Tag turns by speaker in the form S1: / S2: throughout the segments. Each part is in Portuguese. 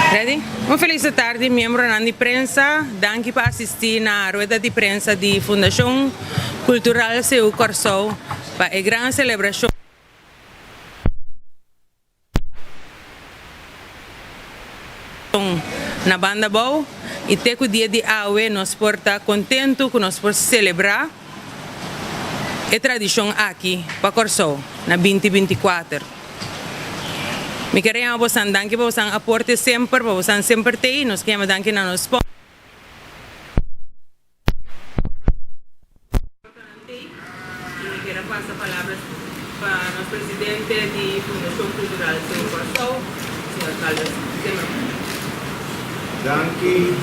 S1: Ready? Uma feliz tarde, membro de prensa. Danke por assistir na rueda de prensa de Fundação Cultural Seu Corsou para a grande celebração na Banda Bow e ter o dia de Aue nós porta contento que nós podemos celebrar a tradição aqui para Corsou na 2024. Me queremos você danke para você aporte sempre, para você sempre ter, nós queremos danke na nos sponsor. E quero passar a palavra para o presidente da Fundação Cultural Seu Corsou, senhor Carlos.
S2: Danke,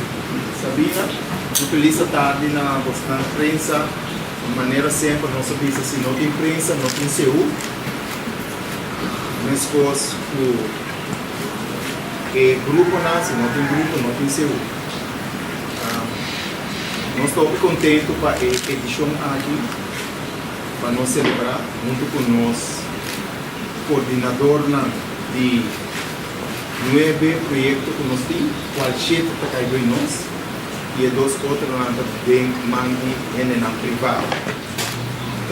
S2: Sabina. Muito feliz tarde na vossa prensa. De maneira sempre, nossa pista, se não tem prensa, não tem CU. Mas coisas que grupo se não tem grupo, não tem CU. Nós estamos contentes com a edição aqui, para nós celebrar, junto com nós, coordenador de 9 projetos que nós temos, qual 7 está caindo em nós, e 2 outros bem mangue na privado.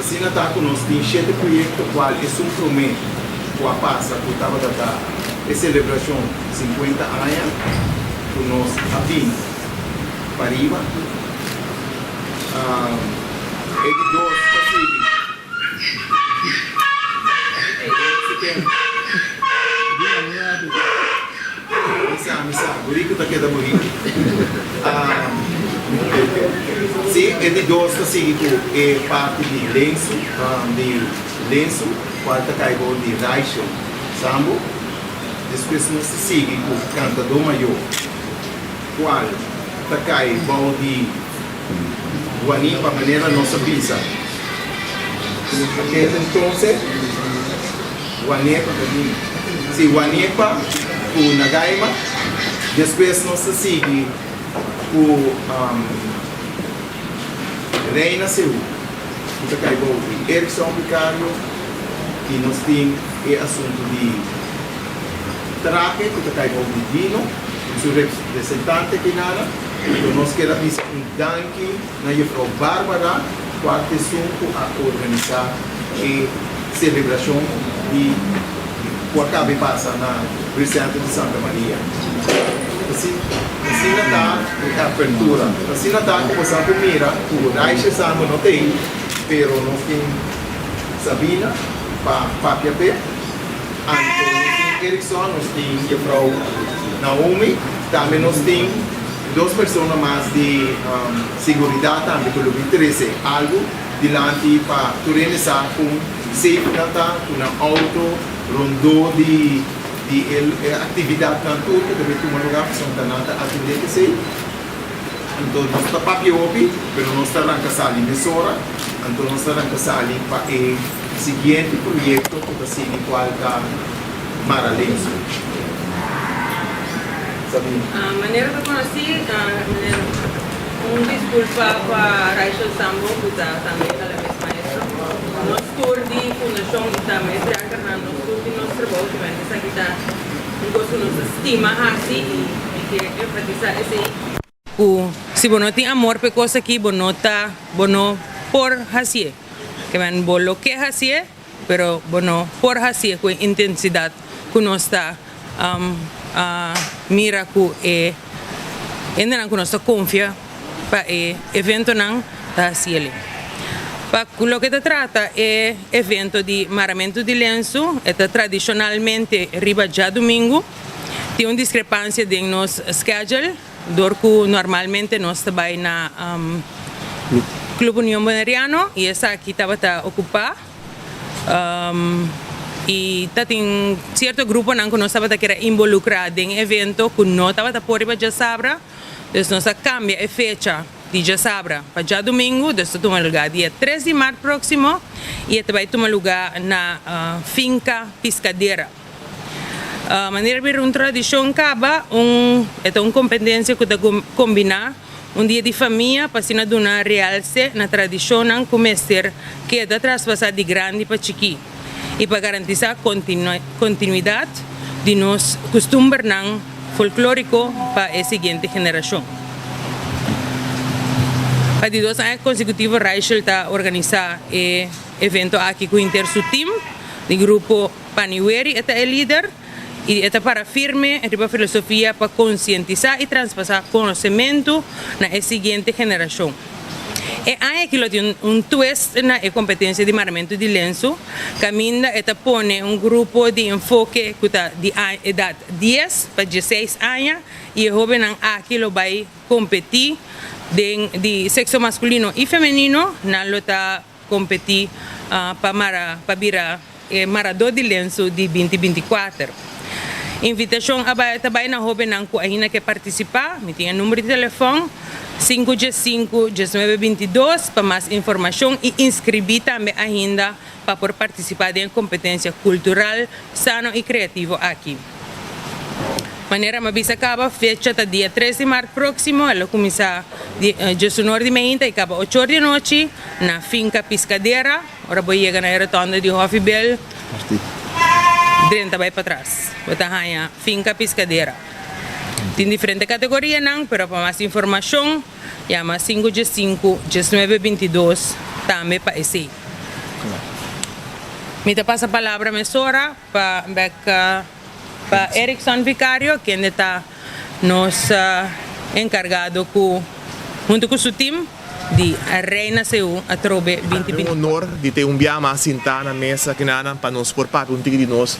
S2: Assim, nós temos 7 projetos, qual é um prometo. A passa que estava a celebração 50 anos que nós abrimos para riba e dois é parte de lenço qual está caindo de Rachel Sambo, depois nós seguimos com o cantador maior, qual está caindo de Guanipa, maneira nossa pizza. Então, Guanipa, com Nagaima, depois nós seguimos com Reina Seu, que está caindo de Erickson Ricardo. E nós temos o assunto de traque, que está caindo de Dino, o seu representante aqui nada. Então nós queremos danke na Frau Bárbara, qual a organizar a celebração de o acabe passa na Presidente de Santa Maria. Assim está a abertura. Assim está a começar a mira, o Raiche Sambo não tem, mas nós temos Sabina, Papia P, Antônio Erickson, nós temos a Frau Naomi, também nós temos 2 pessoas mais de segurança, também pelo interesse, algo delante para organizar com segurança, com auto, rondô de atividade tanto que deve tomar lugar para são tanata atender que sei. Então nós está papia opi, mas nós está arrancando ali mesora, então nós está arrancando para o seguinte projeto que está sendo qual está maravilhoso.
S1: A maneira que eu conheci, desculpa para Rachel Sambo, que está também a mesma maestra. Nós tour de Fundação também, Mestre Fernando, nós tour de nosso trabalho, que aqui está um gosto de nossa estima, assim, e que enfatizar esse. Se você não tem amor por coisa aqui, você não está por fazer. Que man bolo que fazer, pero bueno por fazer com intensidade que nós está mira que ainda não nós confia para evento não tá cielo. Para o que se trata é evento de maramento de lenço, é tradicionalmente riba já domingo. Tem uma discrepância de nosso schedule, porque normalmente nós trabalhamos na Clube União Bonariano e essa aqui estava ocupada. E tem certo grupo que nós estava involucrado em evento que não estava por riba de Sabra. Então nós cambia a fecha de já Sabra para já domingo, então toma lugar dia 3 de março próximo e vai tomar lugar na finca Piscadeira. A maneira de uma tradição acaba, é uma competência que combina dia de família para se dar realce na tradição que mestre que é da traspassar de grande para chiqui e para garantir a continuidade de nos costumes folclórico para la siguiente generación. Para 2 años consecutivos, Rachel está organizando el evento aquí con su team. El grupo Paniweri es el líder y está para firme en filosofía para concientizar y traspasar conocimiento a la siguiente generación. Hay que tiene un twist en la competencia de armamento de lenço. Caminda pone un grupo de enfoque de edad 10 para 16 años y el joven aquí lo va a competir de sexo masculino y femenino, no lo está competir para virar marador de lenço de 2024. Invitação a trabalhar na joven ainda que participar, me tem o número de telefone 515-1922 para mais informação e inscrever também ainda para poder participar da competência cultural, sano e criativo aqui. Maneira mais acaba, fecha está dia 13 de março próximo, ela começa de 9 de manhã e acaba 8 horas da noite na finca Piscadeira. Agora vou chegar na rotonda de Hoffibel. Dentro vai para trás. Bota a finca Piscadeira. Tem diferentes categorias, não, mas para mais informação, chama 515-1922 também para esse. Me passa a palavra a mesora para Erickson Vicario, que está nos encargado junto com seu time de Reina Seu a Trobe 2020.
S3: É um honor de ter biama sentar na mesa que nada para nos por papo de nós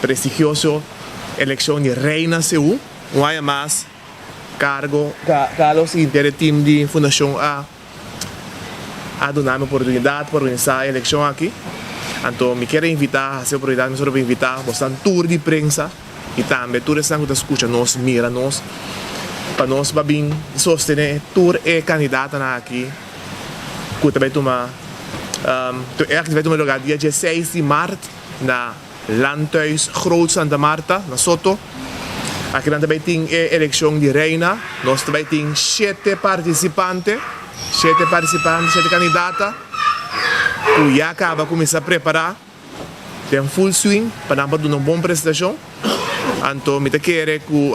S3: prestigioso eleição de Reina Seu, não há mais cargo Carlos e inteiro time de fundação a donar a oportunidade para organizar a eleição aqui. Então me quero invitar a ser oportunidade, me quero invitar a tour de prensa e também todos os que escutam nós, mira nós. Para nós, babin, sostener tour e candidata aqui, que também toma, vai tomar lugar dia 16 de março na Landhuis Groot Santa Marta, na Soto. Aqui também tem a eleição de reina, nós também temos 7 participantes, 7 candidatas, que já acaba de começar a preparar, tem full swing, para dar uma boa prestação. Então, me quero que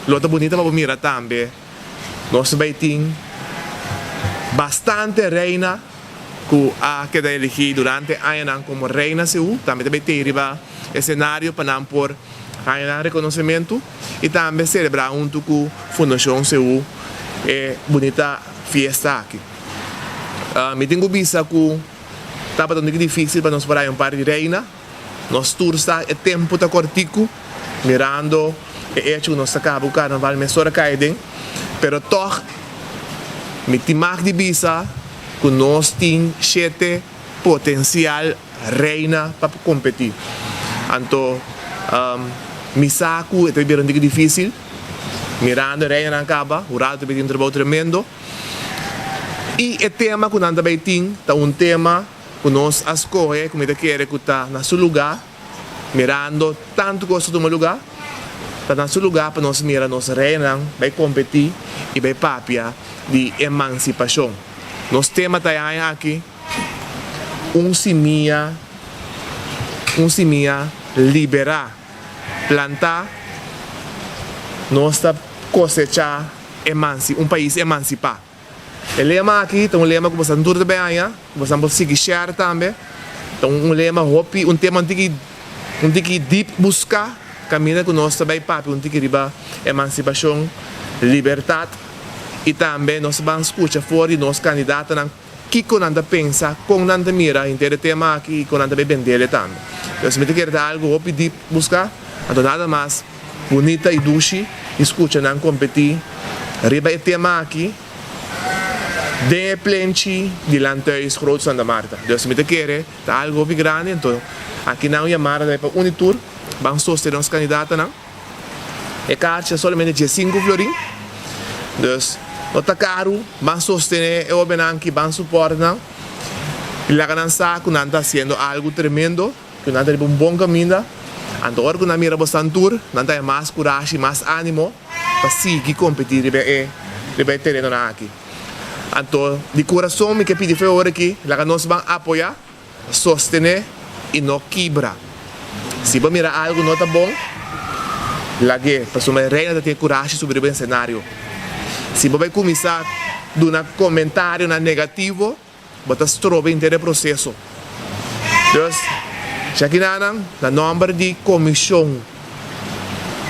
S3: Lota bonita para mirar também. Nós também temos bastante reina que queda elegida durante o ano como Reina Seu. Também tem o cenário para por reconhecimento e também celebrar junto com a Fundação Seu bonita fiesta aqui. Me tenho visto que estava muito difícil para nós parar par de reina. Nós tours está o tempo está cortico, mirando hecho que nós acabamos o carnaval, mas só caem, pero toch, me timar de visa que nós temos 7 potencial reina para competir. Então, me saco, é bem difícil, mirando a reina acaba, o rato tem um trabalho tremendo. E o tema que nós também temos, é um tema que nós escolhemos, como quer que está no seu lugar, mirando tanto gosto do meu lugar, para nosso lugar, para nós mirar nossa reina, vai competir e vai papia de emancipação. Nosso tema está aqui, semia liberar, plantar, nossa cosechar, país emancipar. O lema aqui, tem um lema que você não tudo bem aí, você pode seguir share também. Então um lema, um tema que deep buscar. Caminha com nós também para onde que riba emancipação, liberdade e também nós vamos escutar fora de nós candidatos que com nada pensa, com nada mira, inteiro tema aqui com nada bem dele também. Então se me quer dar algo de buscar, então nada mais bonita e doce, escuta não competir, riba o tema aqui de plenty de Landhuis Groot Santa Marta. Então se me quer dar algo bem grande, então aqui não é mara para Unitur. Vamos sostener os candidatos, não? E caixa somente de 5 florim. Então, não está caro, vamos sostener o bem que vamos suportar, não? E lá não sabe não está sendo algo tremendo, que não está bom caminho. Então, agora que não mira bastante tour, não tem mais coragem, mais ânimo para seguir competir e terreno aqui. Então, de coração, me quero pedir agora aqui, lá nós vamos apoiar, sostener e não quebrar. Se você mirar algo não está bom, La que para sua reina tem coragem sobre o cenário. Se você começar a dar um comentário negativo, você estroba inteiro o processo. Então, já que na número de comissão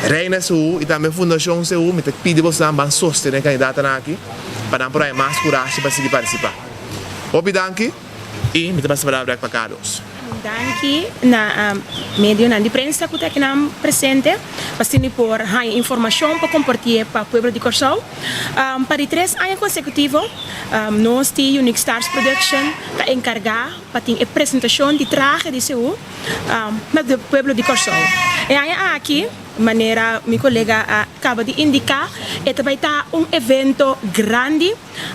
S3: Reina Su e também Fundação Su, me pede você a sostener a candidata aqui para dar mais coragem para seguir participar. Obrigado e me passo a palavra para Carlos.
S4: Danke na medio na imprensa que está aqui presente, para por informação para compartilhar para o povo de Corsol. Para 3 anos consecutivos, nós temos Unique Stars Production para encarregar para ter a apresentação de traje de seu para o povo de Corsol. E aqui, maneira meu colega acaba de indicar, vai estar evento grande.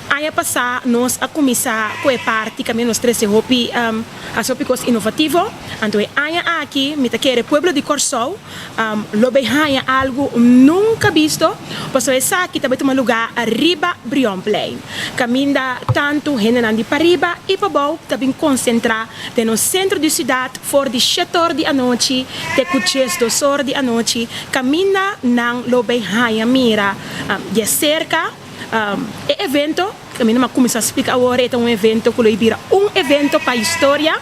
S4: Aí passar nós a começar com a parte que nós três as tópicos inovativos. Então aqui me quer pueblo de Corsol, lo behanha algo nunca visto. Posso essa aqui também toma lugar arriba Brion Plain. Caminha tanto gente para arriba e para baixo também concentrar no centro da cidade for de 7 horas da noite, de 2 horas da noite. Caminha nang lo behanha mira de cerca. E evento, que a minha começa a explicar agora, é evento que vira evento para a história.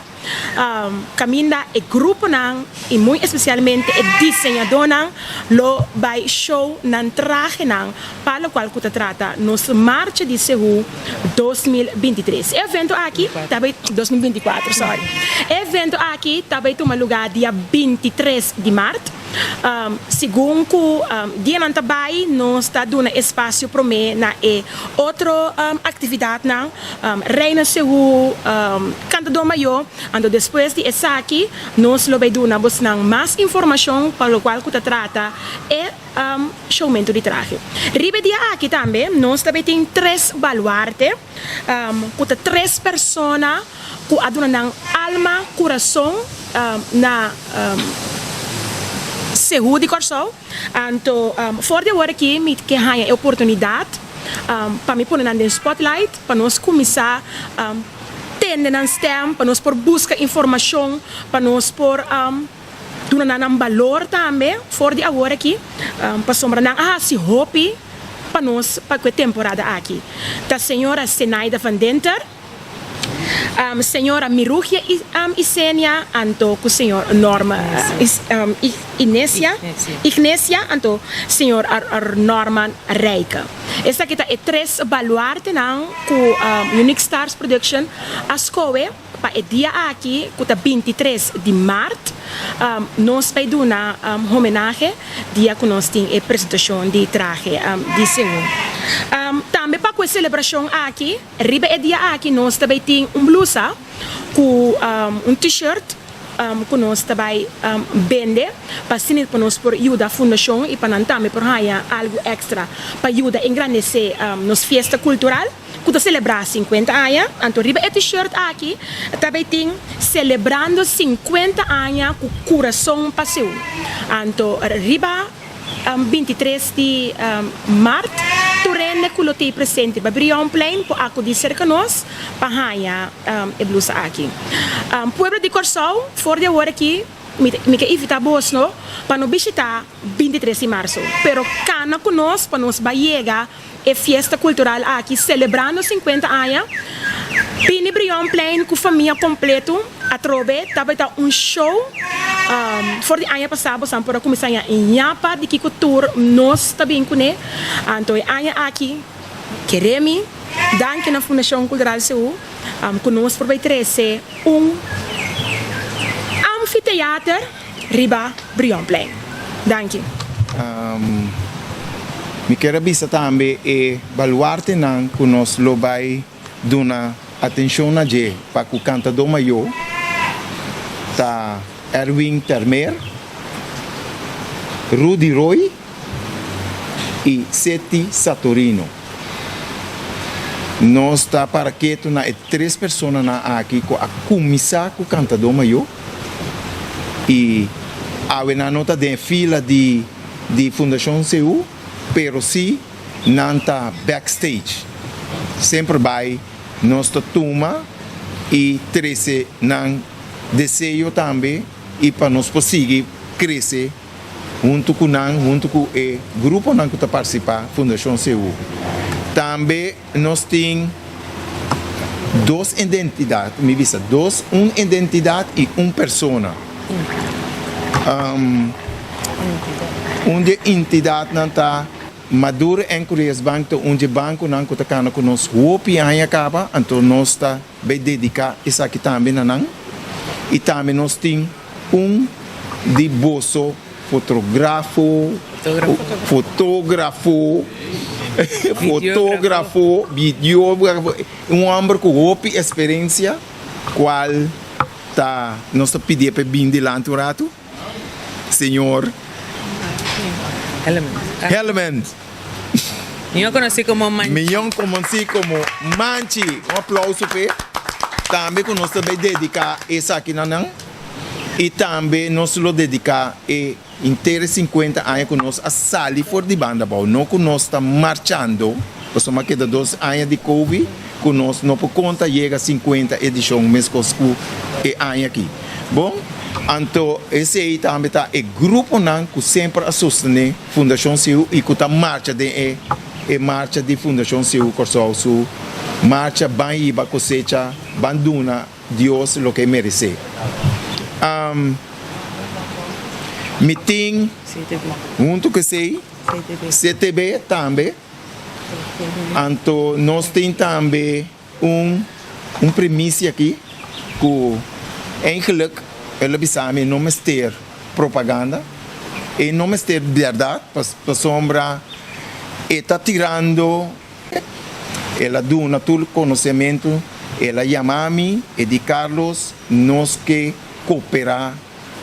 S4: Caminha e grupo nang, e muito especialmente o desenhador nang, lo vai show nan traje nang, para o qual se trata nos marcha de Seul 2023. Evento aqui, também 2024, sorry. Evento aqui, também toma lugar dia 23 de março. Segundo dia não trabalho, nós está dando espaço para mim na outra atividade na Reina Seul, Cantador Maior. Então depois de essa aqui, nós vamos dar mais informação para o qual se trata é showmento de traje. Ribe dia aqui também, nós também temos 3 baluartes, com 3 pessoas que adunam alma, coração na Seul de Corsol. Então, fora de agora aqui, me que há a oportunidade para me pôr no spotlight, para nós começar tender na STEM, para nós por buscar informação, para nós por dar valor também, fora de agora aqui, para sombrar se hobby para nós, para a temporada aqui. Da senhora Senaida Van Denter, senhora Mirugia Isenia, anto com senhor Norma Ignesia, anto senhor Norman Reika. Esta aqui é 3 baluarte com Unique Stars Production, a escola para o dia aqui, que é 23 de março, nós vamos dar homenagem dia que nós temos a apresentação de traje de Seul. Também para a celebração aqui, riba é dia aqui, nós também temos blusa com t-shirt que nós também vende para nós por ajudar a fundação e para também por ganhar algo extra para ajudar a engrandecer nossa festa cultural que está celebrando 50 anos. Então, riba é t-shirt aqui, também tem celebrando 50 anos com coração para Seul. Então, riba 23 de março, Turene que tem presente para Brion Plain, para acudir cerca de nós, para ganhar a blusa aqui. Pueblo de Corsol, fora de agora aqui, me quer evitar Bosno, para não visitar 23 de março. Pero cana conosco, para nós chegar a festa cultural aqui, celebrando 50 anos. Pini Brion Plain, com a família completa, a trove, também está show. Fora de ano passado, nós podemos começar a Nhapa, de que tour nós também conhecemos. Então, ano aqui, queremos, danke na Fundação Cultural Seul, que nós podemos ser anfiteatro riba Brion Plain. Danke.
S2: Me quero visa também e baluarte nang que nós vai dar atenção na je para o cantador maior, tá Erwin Termer, Rudy Roy e Seti Satorino. Nós está para que na 3 pessoas aqui que a começar com o cantador maior e a nota de fila de Fundação Seul, pero sim não está backstage. Sempre vai nossa turma e 13 não desejo também e para nós conseguir crescer junto com o grupo que está participando, Fundação CU. Também nós temos duas identidades, uma identidade e uma pessoa. Uma entidade não está madura em Coreias Banco, onde o banco não está conosco, o PI acaba, então nós está bem dedicado a isso aqui também, não. E também nós temos de bolso, fotógrafo, videógrafo, homem com outra experiência, qual tá nós está pedindo para vir de lá um rato, senhor Element.
S1: Eu conheci como Manchi.
S2: Manchi. Aplauso para também que nós também dedicar essa aqui não. E também nós lo dedicar inteiro 50 anos que nós a sair fora de banda, não que nós está marchando, nós estamos aqui 2 anos de Covid, que nós não por conta chega a 50 edição mesmo que ano aqui. Bom, então esse aí também está o grupo que sempre a sostener Fundação CU e que está marcha de Fundação CU Corsol Sul, marcha banhiba cosecha, banduna Deus lo que merece. Meeting junto com CTB também. Então nós temos também premissa aqui que eigenlijk ela bisame não ter propaganda e não ter verdade para sombra está tirando ela dá todo conhecimento ela chama a mim e de Carlos nós que cooperar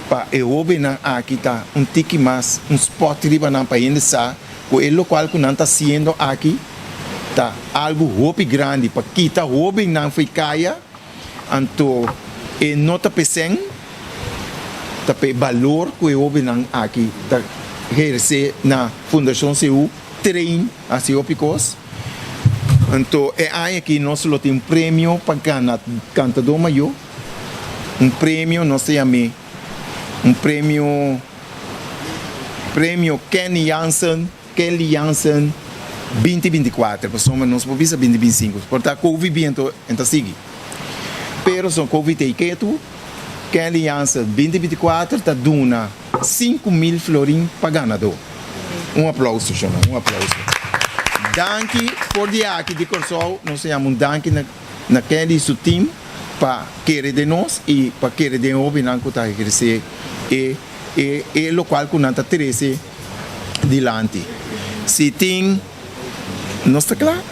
S2: para eu aqui tá tique mais spot riba na para iniciar com o local que não está sendo aqui tá algo hobby grande para quitar hobby na ficaia então e nota peseng tá pe valor que o hobby na aqui tá exercer na Fundação CU trein assim opicos então é aí que nós lo tem prêmio para cantador maior prêmio nós temos prêmio Kelly Jansen 2024 pessoal nós podemos 2025 portanto Covid então sigue pero são Covid e quieto Kelly Jansen 2024 está dando 5.000 florins para ganador aplauso chama aplauso danke por dia aqui de Corsol nós chamamos danke na Kelly seu time para querer de nós e para querer de nós não que está crescer e local que não está crescer dilante se tem não está claro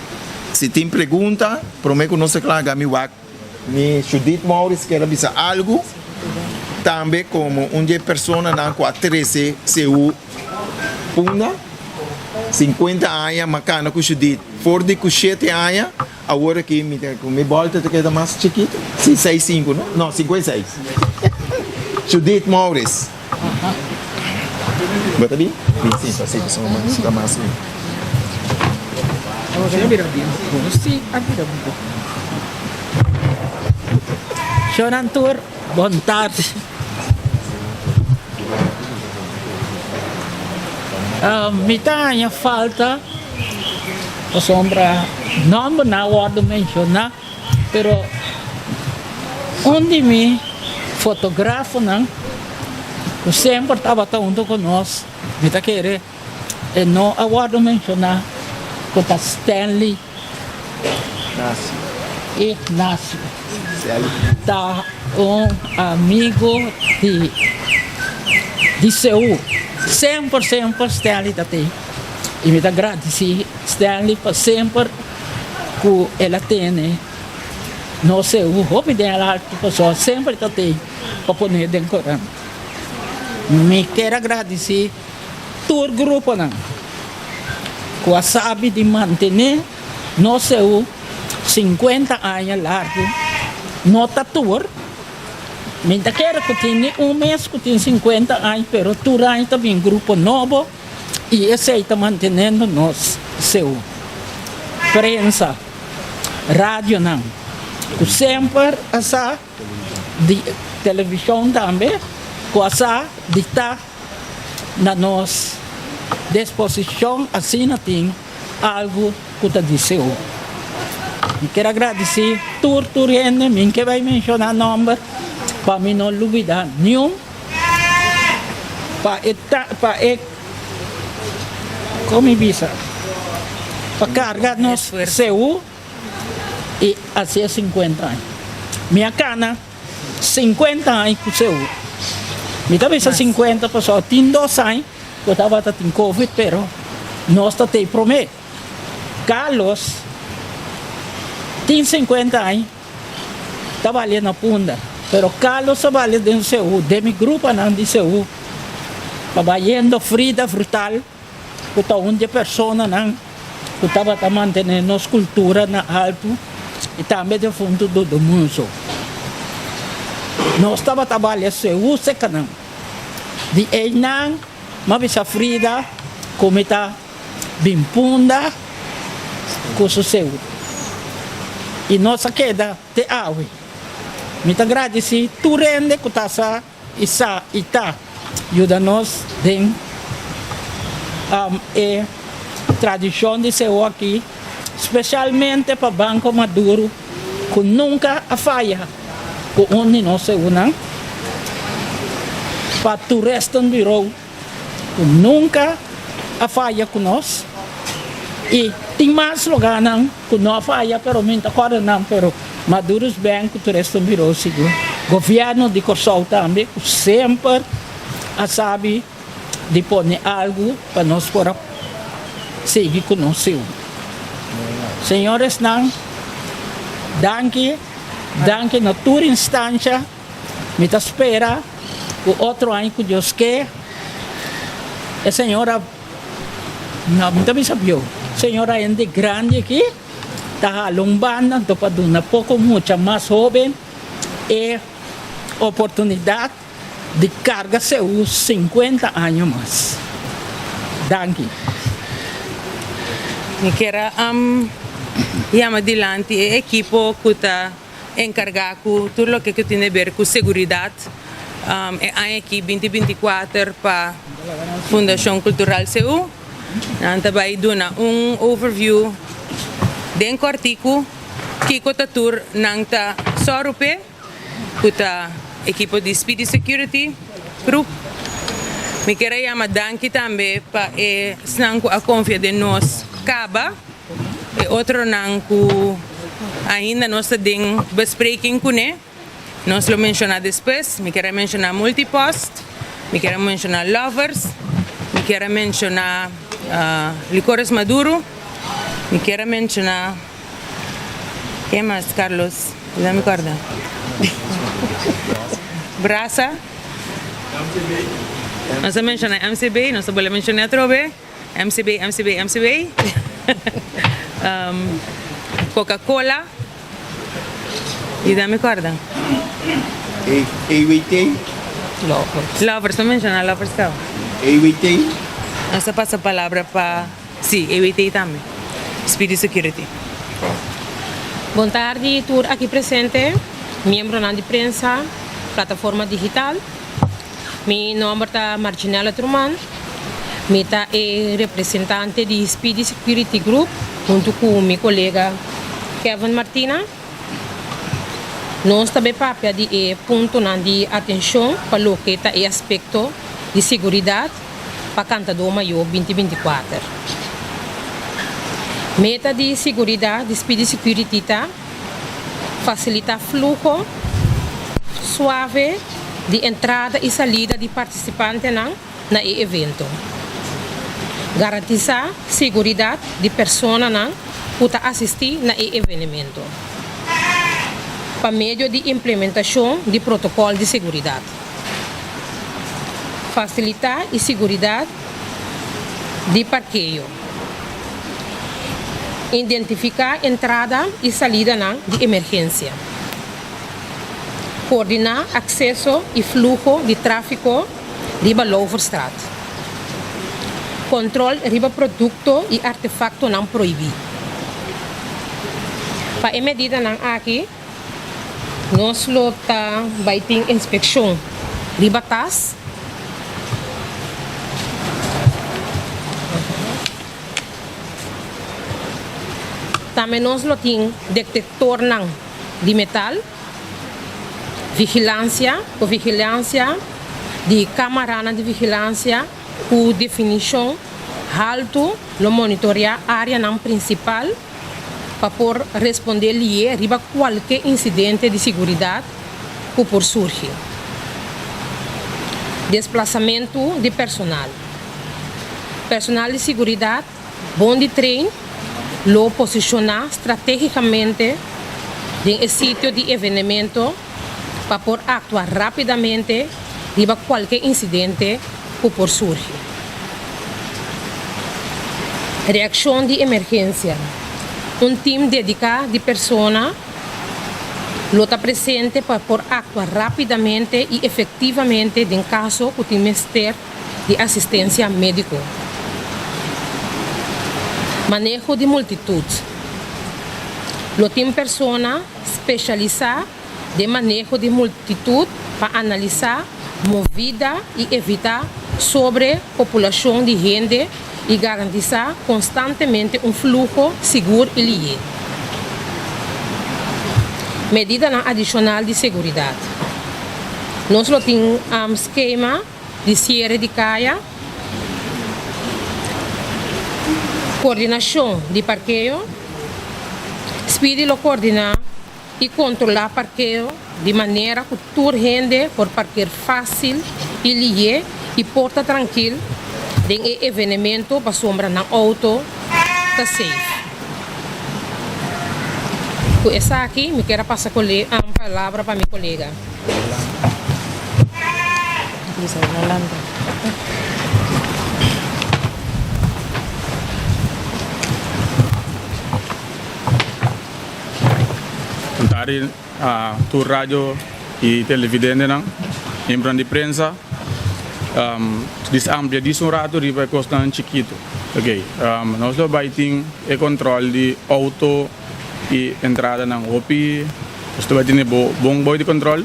S2: se tem pergunta prometo que não está claro gami wak me Judith Maurice quer avisar algo também como uma pessoa não que crescer CU puna 50 anos macana com Judith for de 7 anos agora que me volta te queda mais chiquito 65 não 56 Judith Maurice bota bem? Sim, passei só mais da massa
S5: Jonathan, boa tarde. Me dá falta a sombra não na hora de mencionar, pero onde me fotografo não, eu sempre estava junto conosco, me tá querer e não a hora de mencionar que tá Stanley Ignacio tá amigo de Seul 100% Stanley tá tem e me dá agradecer Stanley por sempre que ela tem no Seul hobby dela pessoa sempre tá tem para poder decorar me quero agradecer todo o grupo não que sabe de manter no Seul 50 anos largo no tatuar me quero que tenha mês que tem 50 anos pero todo ano também grupo novo e esse está mantendo nos Seul prensa rádio não que sempre essa de televisão também que essa de estar na nos disposição assim não tem algo que te disse. E quero agradecer tudo gente mim que vai mencionar nome para mim não olvidar nenhum para como visa para carregar nos CU e assim 50 anos. Minha cana 50 anos com CU. Me também 50 pessoas tem 2 anos que eu estava com Covid, pero nós te prometo. Carlos tem 50 anos, trabalha na Punda, pero Carlos trabalha dentro do CU, de meu grupo não de CU, trabalhando frida frutal, que está onde a pessoa não, que estava mantendo nossa cultura na alto e também de fundo do mundo. Nós estava trabalhando CU, seca não. De ele não, mas a frida, como está bem Punda, com o CU. E nossa queda de água. Muito agradeço, tu rende que está e está ajuda-nos em tradição de seu aqui, especialmente para Banco Maduro, que nunca falha, com onde nós se unam, para o resto do Biro, que nunca falha com nós. E tem mais lugar não, que não falha, pero minta agora não, pero Maduros bem que o resto do Biro seguro. Governo de Corsol também, que sempre sabe de pôr algo para nós por seguir com nós. Senhores, não, danke na tua instância, me espera o outro ano que Deus quer. A senhora, não, me também sabia. Senhora é grande aqui, está lombando, então para dar pouco, muito mais jovem, e oportunidade de carga seus 50 anos mais. Danke.
S1: Me quero chamar adiante a equipe que está encarregado com tudo o que tem a ver com segurança. É aqui 2024 para a Fundação Cultural CU. Nós vai dar overview de um artigo que está tour nanta Sorupe, que está equipe de Speedy Security Group. Me quero chamar danke também para a confiança de nós Caba e outro não que ainda nós temos bespreking com ele. Nós lo mencionar depois. Me quero mencionar Multipost, me quero mencionar Lovers, me quero mencionar Licores Maduro, me quero mencionar ¿qué más, Carlos? ¿Ya me acuerdo? Brasa. Nós mencionar MCB, nós podemos mencionar outro B. MCB. Coca-Cola. E dá me acorda.
S2: AWT.
S1: Lovers, não mencionar Lovers tal.
S2: AWT.
S1: Nós passa a palavra para... Sim, AWT também. Speedy Security.
S6: Boa tarde, tour aqui presente, membro de prensa, plataforma digital. Meu nome é Marginela Truman, eu representante de Speedy Security Group, junto com meu colega Kevin Martina. Nós também papel de ponto de atenção para o que está o aspecto de segurança para Cantador Maior 2024. Meta de segurança de Speedy Security está facilitar fluxo suave de entrada e saída de participantes na evento. Garantizar segurança de pessoas que estão assistir na evento. Para meio de implementação de protocolo de segurança. Facilitar a segurança de parqueio. Identificar entrada e saída de emergência. Coordenar acesso e fluxo de tráfego riba Loverstraat. Controle riba produto e artefacto não proibido. Para a medida aqui, nós vai ter inspeção riba tas Também nós temos detector de metal, vigilância de câmara de vigilância com definição alto, lo monitorear a área principal para por responder a qualquer incidente de segurança que por surgir. Desplazamento de personal de segurança, bom de treino, lo posicionar estrategicamente em sítio de evento para por actuar rapidamente riba qualquer incidente que por surgir. Reação de emergência. Time dedicado de pessoas está presente para por actuar rapidamente e efetivamente em caso que tem mister de assistência médica. Manejo de multitud. Tem pessoas especializadas de manejo de multitud para analisar movida e evitar sobrepopulação de gente e garantir constantemente fluxo seguro e ligeiro. Medida adicional de segurança. Nós temos esquema de cierre de caia, coordenação de parqueio, speedy coordenar e controlar parqueio de maneira que toda gente por parquear fácil e ligeiro e porta tranquilo em evento para sombra na auto está safe. Com essa aqui, me quero passar a palavra para minha colega.
S7: Contare a tu rádio e televidente não, membro de prensa, amplia di un rato riba costa un chiquito. Ok, nós lo baiting e controle de auto e entrada na OPI, questo vai tenere buon boy di control.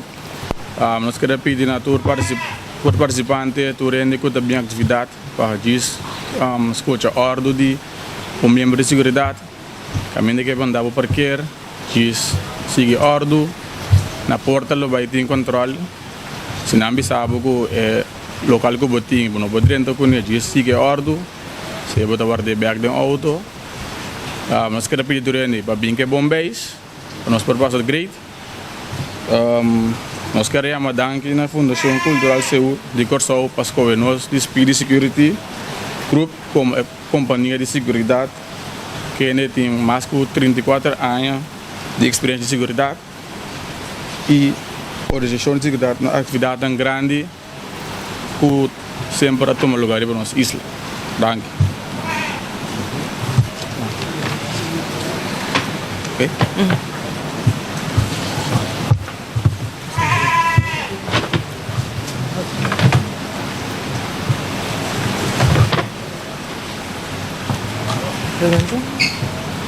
S7: Nós queremos pedir na tour participante, tu rende que também atividade para diz escuta ordem de membro de segurança, caminho que vai dar para parquear, diz sigue ordem na porta lo baiting control, se não sabe que local que botinho, não pode entrar com ele, diz sigue ordem, se bota guardar bag de auto. Nós queremos pedir durante para bem que bombeiros, para nós propósito great. Nós queremos dar aqui na Fundação Cultural Seu de Corsou para escolher nós de Speedy Security Group como companhia de segurança que tem mais de 34 anos de experiência de segurança e organização de segurança uma atividade tão grande que sempre toma lugar para nossa isla. Danke. Okay.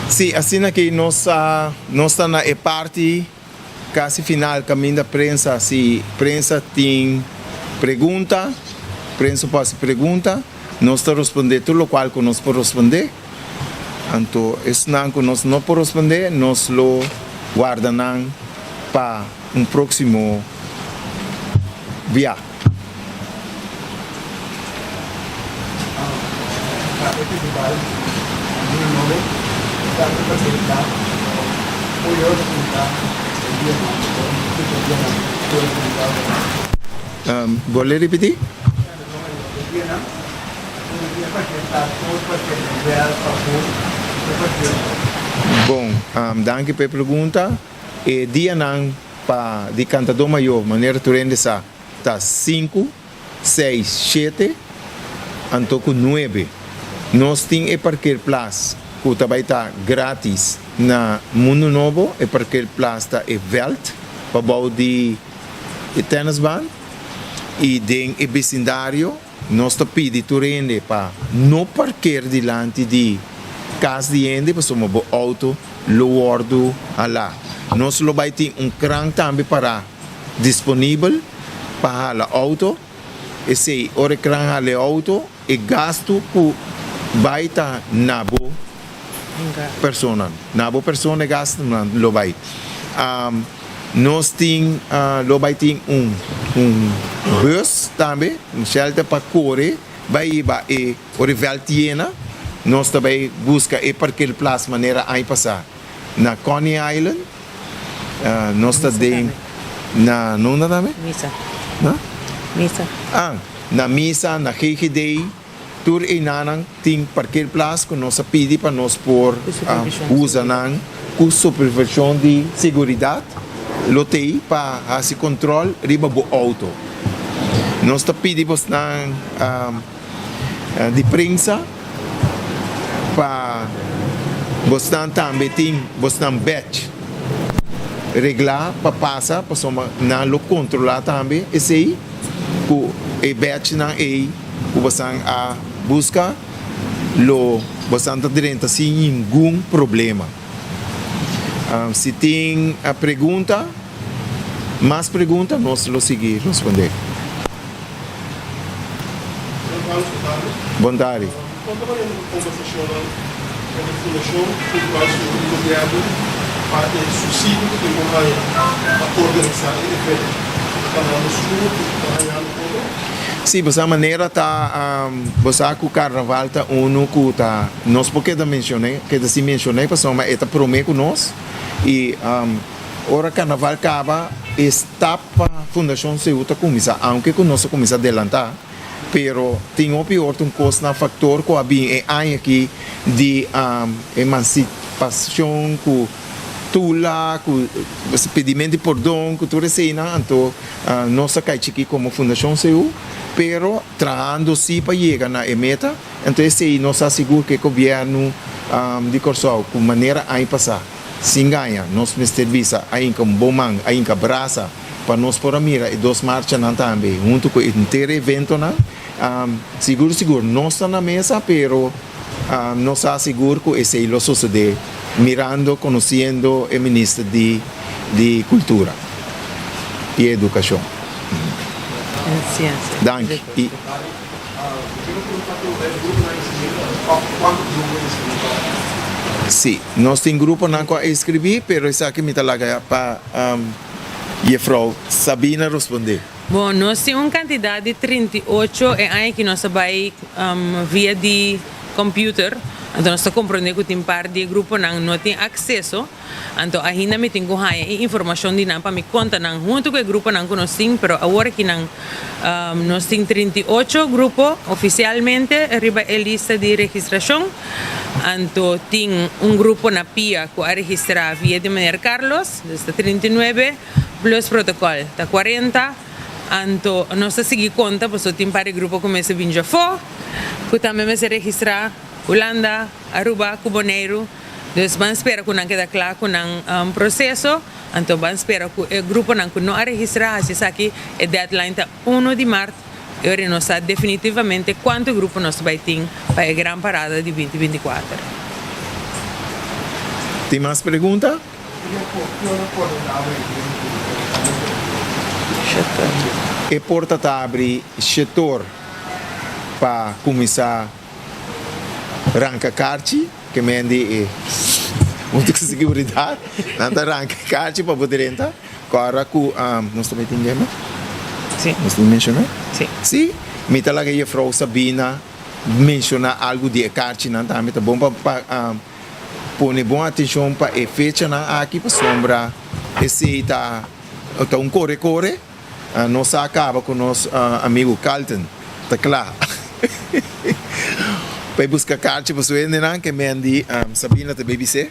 S2: Sim, assim que nós estamos na parte quase final, caminho da prensa. Se a prensa tem pergunta, prensa pode pergunta, nós estamos responder tudo o qual que nós podemos responder. Então, isso não que nós não podemos responder, nós lo guardamos para próximo viagem. ¿Vuelve a repetir? Bom, danke pela pergunta. E dia não para de cantador maior, maneira tu rende essa, tá 5, 6, 7, antoco 9. Nós temos parquear place que também está grátis na Mundo Novo, e parquear place está e Welt, para bau de tennisbaan. E den e vecindário, nós está pedindo tu rende para não parquear diante de casa de gente, para somos auto, lo ordo lá. Nós lo vai ter crânio também para disponível para a auto. E se ora crânio a auto, e gasto que vai estar na boa persona. Nabo persona gasta na lobay. Nós tem lobay tem bus também, shelter para correr, vai e o rival tiena. Nós também busca e para aquele place maneira aí passar. Na Coney Island, nós também na não também?
S1: Misa.
S2: Na?
S1: Misa.
S2: Na misa, na GGD, tur e nanang ting parquet place que nós pedi para nós por usa nang com supervisão de segurança, lotei para fazer controle riba bo auto. Nós pedimos nang de prensa para bostan também tem bostan batch reglar para passar para soma na lo controlar também esse aí ku e batch na e o bostan a busca lo bostan tá dentro sem nenhum problema. Se tem a pergunta mais pergunta nós lo seguir responder. Boa tarde.
S3: Quando nós conversação com a Fundação Cultural do Governo para o subsídio que tem para organizar e efeito canal sul,
S2: sim, dessa maneira tá você com o carnaval tá que tá nós porque da mencionei que da se mencionei passou mas eta promete nós e hora carnaval acaba está para Fundação Ceuta começar aunque que nós começar a adelantar pero tem o pior um custo na factor que havia aqui de emancipação com tula com pedimento de perdão com tudo isso então nossa caixa aqui como Fundação CEU pero trabalhando-se para chegar na meta então esse nós assegura que o governo de Corsol com maneira a passar sem ganhar nós serviço aí com bom man aí com braça para nós por mira e dos marchas também junto com o inteiro evento seguro não está na mesa pero nos assegura que esse lo suceder mirando conhecendo o ministro de cultura e educação.
S1: Ciência.
S2: Danke. Sim, nós temos grupo na qual escrevi, pero isso aqui me talaga para a Frau Sabina responder.
S1: Bom, nós temos uma quantidade de 38 e aí que nós vai via de computer. Então nós compreendemos que tem parte de grupo não tem acesso. Então ainda me tenho que informação de não para me conta não junto com o grupo não nós temos, pero agora que não nós temos 38 grupos oficialmente arriba a lista de registração. Então tem grupo na PIA que a registrar via de maneira Carlos, desde 39 plus protocolo, está 40. Então nós seguimos conta, porque tem para grupo como esse vinha fora, que também vai se registrar Holanda, Aruba, Cuboneiro. Então, vamos esperar que não quede claro com o processo. Então, vamos esperar que o grupo não registrar. Assim, aqui, a deadline está 1 de março. E agora nós sabemos definitivamente quanto grupo nós vai ter para a grande parada de 2024.
S2: Tem mais perguntas? E porta abre setor para começar arranca carti que mende muito segurança nada arranca carti para poder entrar agora com nós também temos
S1: sim
S2: nós mencionar
S1: sim
S2: me talaga a Frau Sabina menciona algo de carti não também tá bom para pôr boa atenção para a fecha aqui para sombra esse tá corre nós acaba com nosso amigo Carlton tá claro para buscar cartas para suene que me andi Sabina te BBC.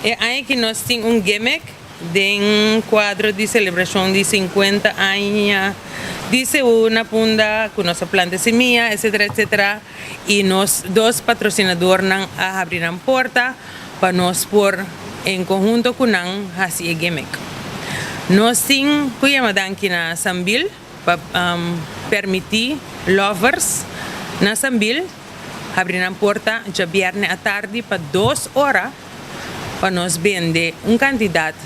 S1: É aí que nós temos gimmick de quadro de celebração de 50 anos de uma punda com nossa planta semilla, etc. E nós dois patrocinadores abriram a porta para nós pôr em conjunto com esse gimmick. Nós temos aqui na Sambil para permitir lovers na Sambil abrir a porta de viernes à tarde para 2 horas para nós vender quantidade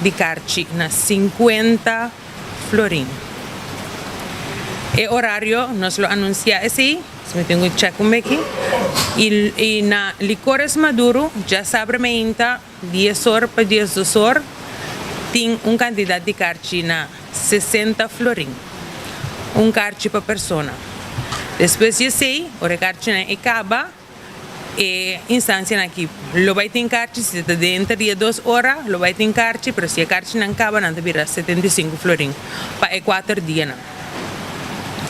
S1: de cartas na 50 florim. E horário nós lo anunciamos assim, se me tenho que checar aqui. E na licores maduro, já sabe ainda, 10 horas para 10 horas, tem uma quantidade de carchi na 60 florim. Um carchi para pessoa. Depois de sei, o carchi na acaba, e instância aqui, lo vai ter carchi, se está dentro de 2 horas, lo vai ter carchi, mas se a carchi não acaba, não vira 75 florim. Para 4 dias.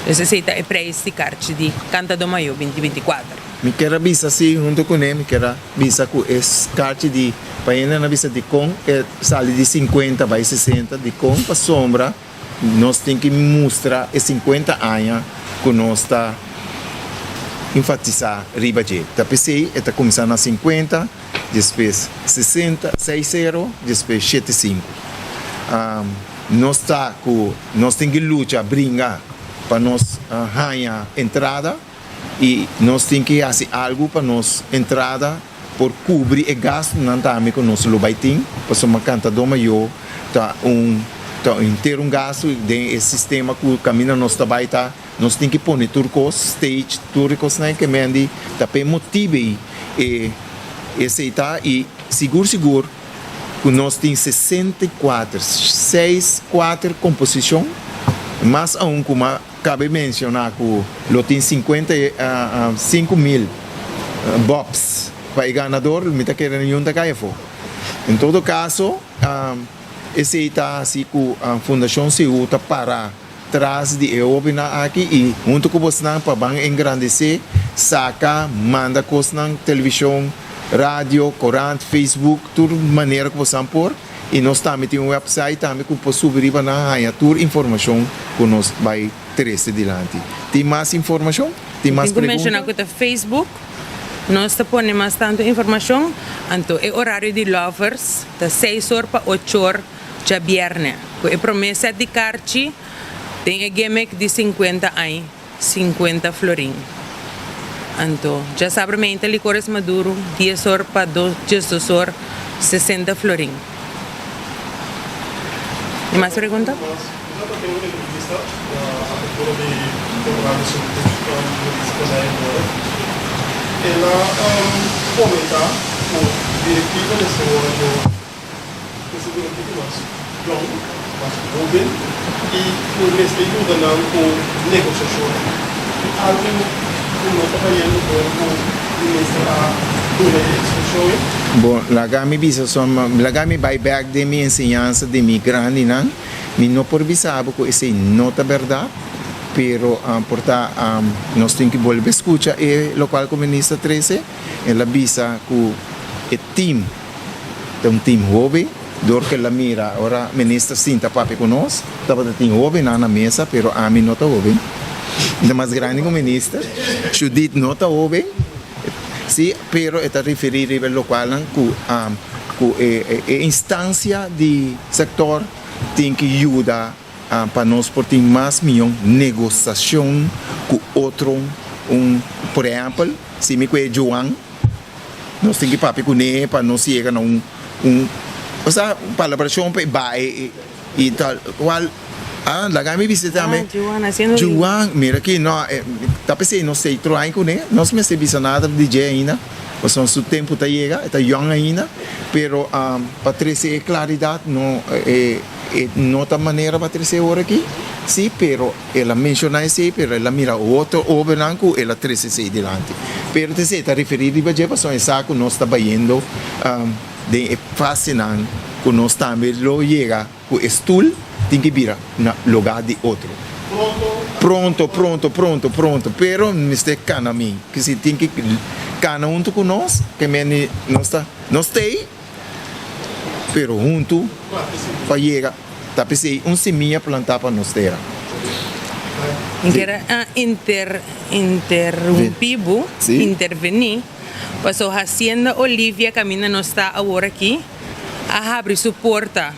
S1: Esse é o preço de carchi de Canta do Maio 2024.
S2: Me quero visa assim, junto com ele, me quero visa com esse cartão de paina na visa de com, sale de 50 vai 60, de com para sombra, nós temos que mostrar 50 anos que nós está enfatizar riba de. Tá pensei, está começando a 50, depois 60, 60, depois 75. Nós temos que lutar, brigar para nós ganhar entrada. E nós temos que fazer algo para nós entrada por cobrir o gasto não também com nós lo vai ter para uma canta do maior tá inteiro um gasto de sistema que caminha nós trabalho tá nós temos que pôr turcos stage turcos né que mendi tá para motivar e aceitar e seguro que nós temos 64 composição mas como cabe mencionar que lo tem 55 mil bobs para o ganador, me está querendo nenhum da caifo. Em todo caso, esse está assim que a Fundação CEU está para trás de eu aqui e junto com você para engrandecer, saca, manda coisas na televisão, rádio, corante, Facebook, tudo maneira que você pôr. E nós também temos um website também que pode subir na toda informação que nós vai trazer adiante. Tem mais informação? Tem mais perguntas?
S1: Mencionar que o Facebook, nós temos bastante informação. Então, é horário de lovers, de 6 horas para 8 horas de viernes. A promessa de carchi tem a gimmick de 50 anos, 50 florim. Então, já sabe, licores maduro, 10 horas para 12 horas, 60 florim. ¿Más preguntas?
S8: Tengo una entrevista a futuro de programa sobre ela comenta o diretivo de segurança João, mas Rubem e o respeito da não com negociação. Algo que não está fazendo com o ministro
S2: Bom, lagami bisa lagami buyback de minha ensinança de migrante não, me não por bisabo que esse não é verdade, pero porta nós temos que voltar a escutar o local comunista 13, ela bisa que o time é um time jovem, dor que ela mira, ora ministra sinta papi conosco, estava tem jovem na mesa, pero a mim não está jovem, ainda mais grande que o ministro, Judith não está jovem. Sì, però è riferire al locale che instância de setor tem que ajudar para nós por ter mais milhão negociação com outro por exemplo, se me conhece João nós temos que papi com ele para nós chegar a essa colaboração para e tal qual lagami visita me João mira aqui não tá pensando não sei trocar com ele nós me se visa nada DJ ainda o seu tempo tá chega tá young ainda pero para trazer claridade não tá maneira para trazer hora aqui sim pero ela menciona isso pero ela mira outro branco ela traz isso adiante pero te tá referido para já passou essa que nós está vendo de fascinante que nós também lo chega com estudo tem que vir no lugar de outro. Pronto. Pero me cana a mim, que se tem que cana junto com nós, que nós tem, pero junto para chegar, tá pensei seminha plantar para nós ter.
S1: Quero intervenir, pois a Hacienda Olivia Camina não está agora aqui, a abrir sua porta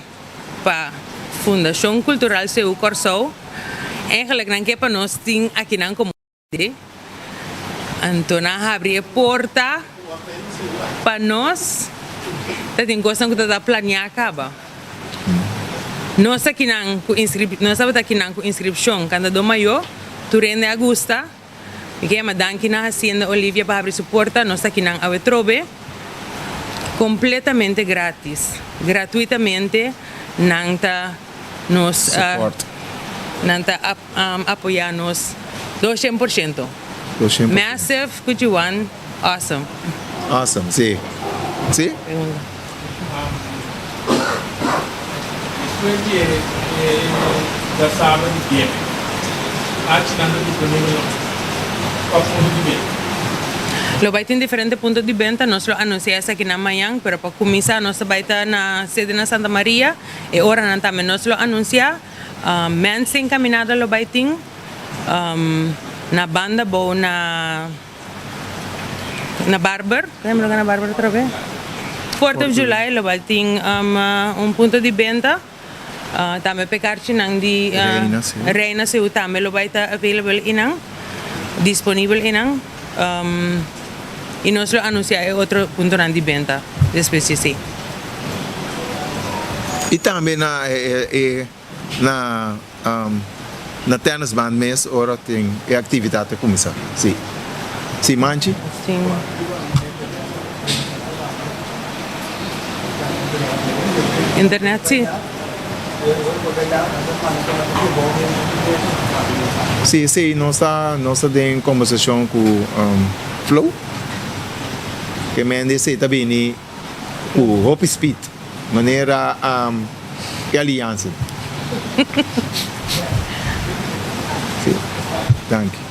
S1: para Fundação Cultural CEU Corsou, eigenlijk não é para nós tem aqui na comunidade, então abrir a porta para nós, tem coisa que está planeada acaba. Nós aqui não com inscrição, quando do maior, durante agosto, Mi chiama danki na Hacienda Olivia para abrir su puerta, nos aqui nang awetrobe, completamente grátis, gratuitamente, nanta nos
S3: Support.
S1: nanta apoiar-nos 200%.
S3: 200%.
S1: Massive, Kujuan, awesome.
S3: Awesome, sim. Sim?
S9: Quindi da sabato di piede. Accinando disponibile a punto di venta.
S1: Lo vai in differenti punti di venta, nós lo anunciamos aqui na manhã, pero para começar, nós vai estar na sede na Santa Maria, e ora não também nós lo anunciar, mensa encaminhada lo vai ter, na banda boa na Barber, lembra que na Barber outra vez? 4th of July lo vai ter ponto de venta, também pecarci nang di Reina Seu também lo vai estar available inang, disponível inang. E nós lo anunciamos outro ponto de venta de espécie sim.
S2: E também na tennis band mês ora tem atividade a começar. Sim. Sim, manche?
S1: Sim. Internet sim.
S2: Sim, nós temos conversação com Flow, que me dice também o Hope Speed, maneira de aliança. Sim, danke.